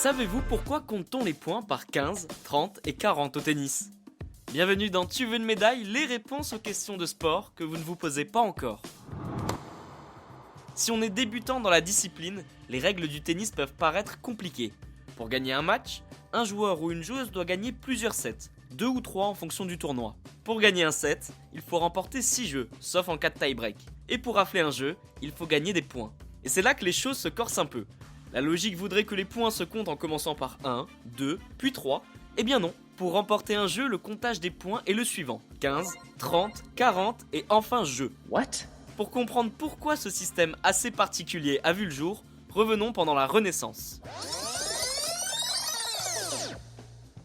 Savez-vous pourquoi compte-t-on les points par 15, 30 et 40 au tennis? Bienvenue dans Tu veux une médaille, les réponses aux questions de sport que vous ne vous posez pas encore. Si on est débutant dans la discipline, les règles du tennis peuvent paraître compliquées. Pour gagner un match, un joueur ou une joueuse doit gagner plusieurs sets, 2 ou 3 en fonction du tournoi. Pour gagner un set, il faut remporter 6 jeux, sauf en cas de tie-break. Et pour rafler un jeu, il faut gagner des points. Et c'est là que les choses se corsent un peu. La logique voudrait que les points se comptent en commençant par 1, 2, puis 3. Eh bien non, pour remporter un jeu, le comptage des points est le suivant. 15, 30, 40 et enfin jeu. What? Pour comprendre pourquoi ce système assez particulier a vu le jour, revenons pendant la Renaissance.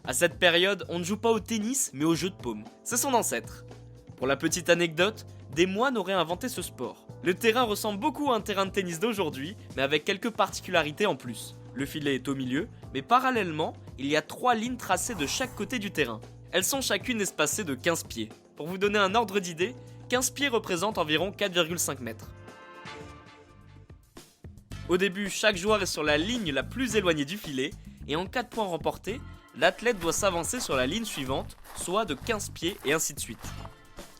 À cette période, on ne joue pas au tennis, mais au jeu de paume. C'est son ancêtre. Pour la petite anecdote, des moines auraient inventé ce sport. Le terrain ressemble beaucoup à un terrain de tennis d'aujourd'hui, mais avec quelques particularités en plus. Le filet est au milieu, mais parallèlement, il y a 3 lignes tracées de chaque côté du terrain. Elles sont chacune espacées de 15 pieds. Pour vous donner un ordre d'idée, 15 pieds représentent environ 4,5 mètres. Au début, chaque joueur est sur la ligne la plus éloignée du filet, et en cas de points remportés, l'athlète doit s'avancer sur la ligne suivante, soit de 15 pieds et ainsi de suite.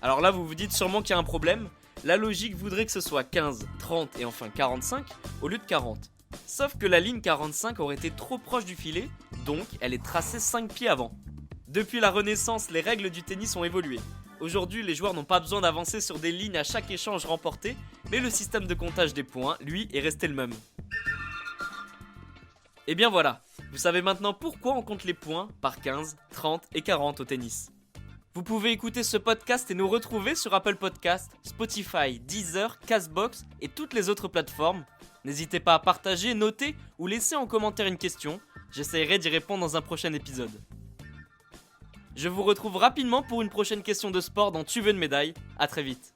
Alors là, vous vous dites sûrement qu'il y a un problème. La logique voudrait que ce soit 15, 30 et enfin 45 au lieu de 40. Sauf que la ligne 45 aurait été trop proche du filet, donc elle est tracée 5 pieds avant. Depuis la Renaissance, les règles du tennis ont évolué. Aujourd'hui, les joueurs n'ont pas besoin d'avancer sur des lignes à chaque échange remporté, mais le système de comptage des points, lui, est resté le même. Et bien voilà, vous savez maintenant pourquoi on compte les points par 15, 30 et 40 au tennis. Vous pouvez écouter ce podcast et nous retrouver sur Apple Podcasts, Spotify, Deezer, Castbox et toutes les autres plateformes. N'hésitez pas à partager, noter ou laisser en commentaire une question. J'essaierai d'y répondre dans un prochain épisode. Je vous retrouve rapidement pour une prochaine question de sport dans Tu veux une médaille. À très vite.